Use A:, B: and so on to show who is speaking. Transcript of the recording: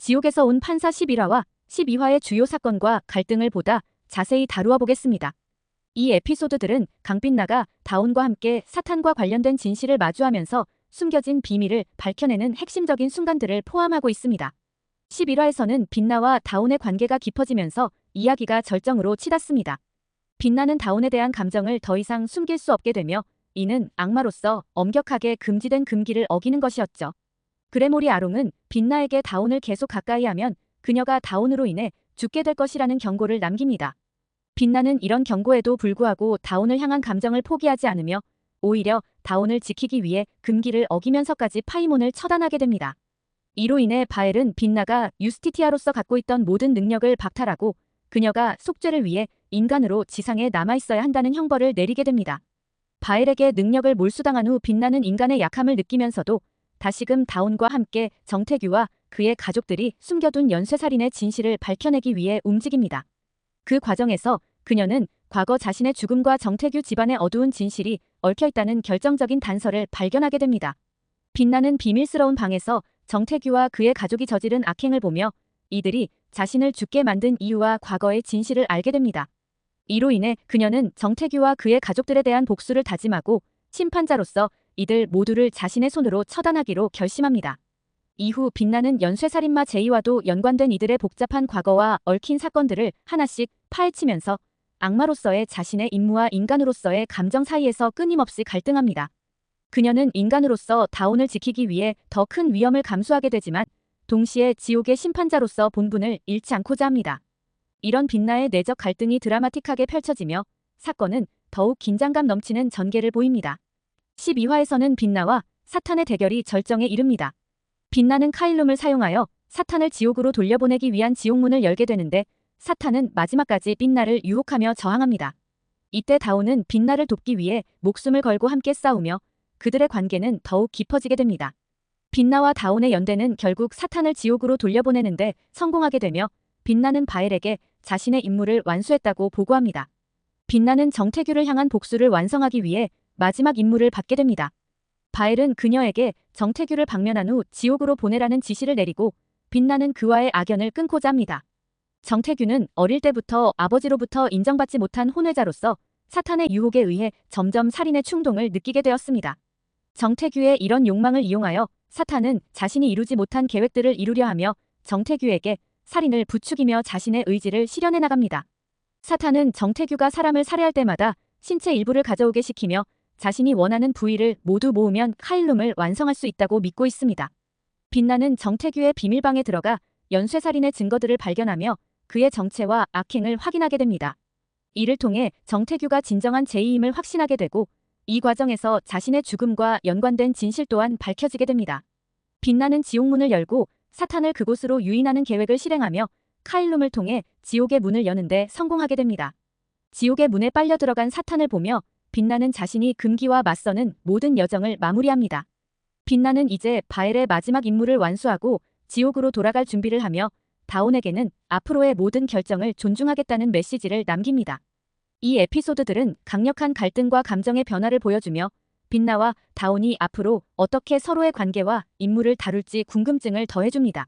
A: 지옥에서 온 판사 11화와 12화의 주요 사건과 갈등을 보다 자세히 다루어 보겠습니다. 이 에피소드들은 강빛나가 다온과 함께 사탄과 관련된 진실을 마주하면서 숨겨진 비밀을 밝혀내는 핵심적인 순간들을 포함하고 있습니다. 11화에서는 빛나와 다온의 관계가 깊어지면서 이야기가 절정으로 치닫습니다. 빛나는 다온에 대한 감정을 더 이상 숨길 수 없게 되며 이는 악마로서 엄격하게 금지된 금기를 어기는 것이었죠. 그레모리 아롱은 빛나에게 다온을 계속 가까이 하면 그녀가 다온으로 인해 죽게 될 것이라는 경고를 남깁니다. 빛나는 이런 경고에도 불구하고 다온을 향한 감정을 포기하지 않으며 오히려 다온을 지키기 위해 금기를 어기면서까지 파이몬을 처단하게 됩니다. 이로 인해 바엘은 빛나가 유스티티아로서 갖고 있던 모든 능력을 박탈하고 그녀가 속죄를 위해 인간으로 지상에 남아있어야 한다는 형벌을 내리게 됩니다. 바엘에게 능력을 몰수당한 후 빛나는 인간의 약함을 느끼면서도 다시금 다온과 함께 정태규와 그의 가족들이 숨겨둔 연쇄살인의 진실을 밝혀내기 위해 움직입니다. 그 과정에서 그녀는 과거 자신의 죽음과 정태규 집안의 어두운 진실이 얽혀있다는 결정적인 단서를 발견하게 됩니다. 빛나는 비밀스러운 방에서 정태규와 그의 가족이 저지른 악행을 보며 이들이 자신을 죽게 만든 이유와 과거의 진실을 알게 됩니다. 이로 인해 그녀는 정태규와 그의 가족들에 대한 복수를 다짐하고 심판자로서 이들 모두를 자신의 손으로 처단하기로 결심합니다. 이후 빛나는 연쇄살인마 제이와도 연관된 이들의 복잡한 과거와 얽힌 사건들을 하나씩 파헤치면서 악마로서의 자신의 임무와 인간으로서의 감정 사이에서 끊임없이 갈등합니다. 그녀는 인간으로서 다온을 지키기 위해 더 큰 위험을 감수하게 되지만 동시에 지옥의 심판자로서 본분을 잃지 않고자 합니다. 이런 빛나의 내적 갈등이 드라마틱하게 펼쳐지며 사건은 더욱 긴장감 넘치는 전개를 보입니다. 12화에서는 빛나와 사탄의 대결이 절정에 이릅니다. 빛나는 카일룸을 사용하여 사탄을 지옥으로 돌려보내기 위한 지옥문을 열게 되는데 사탄은 마지막까지 빛나를 유혹하며 저항합니다. 이때 다온은 빛나를 돕기 위해 목숨을 걸고 함께 싸우며 그들의 관계는 더욱 깊어지게 됩니다. 빛나와 다온의 연대는 결국 사탄을 지옥으로 돌려보내는데 성공하게 되며 빛나는 바엘에게 자신의 임무를 완수했다고 보고합니다. 빛나는 정태규를 향한 복수를 완성하기 위해 마지막 임무를 받게 됩니다. 바엘은 그녀에게 정태규를 방면한 후 지옥으로 보내라는 지시를 내리고 빛나는 그와의 악연을 끊고자 합니다. 정태규는 어릴 때부터 아버지로부터 인정받지 못한 혼외자로서 사탄의 유혹에 의해 점점 살인의 충동을 느끼게 되었습니다. 정태규의 이런 욕망을 이용하여 사탄은 자신이 이루지 못한 계획들을 이루려 하며 정태규에게 살인을 부추기며 자신의 의지를 실현해 나갑니다. 사탄은 정태규가 사람을 살해할 때마다 신체 일부를 가져오게 시키며 자신이 원하는 부위를 모두 모으면 카일룸을 완성할 수 있다고 믿고 있습니다. 빛나는 정태규의 비밀방에 들어가 연쇄살인의 증거들을 발견하며 그의 정체와 악행을 확인하게 됩니다. 이를 통해 정태규가 진정한 제이임을 확신하게 되고 이 과정에서 자신의 죽음과 연관된 진실 또한 밝혀지게 됩니다. 빛나는 지옥문을 열고 사탄을 그곳으로 유인하는 계획을 실행하며 카일룸을 통해 지옥의 문을 여는데 성공하게 됩니다. 지옥의 문에 빨려 들어간 사탄을 보며 빛나는 자신이 금기와 맞서는 모든 여정을 마무리합니다. 빛나는 이제 바엘의 마지막 임무를 완수하고 지옥으로 돌아갈 준비를 하며 다온에게는 앞으로의 모든 결정을 존중하겠다는 메시지를 남깁니다. 이 에피소드들은 강력한 갈등과 감정의 변화를 보여주며 빛나와 다온이 앞으로 어떻게 서로의 관계와 임무를 다룰지 궁금증을 더해줍니다.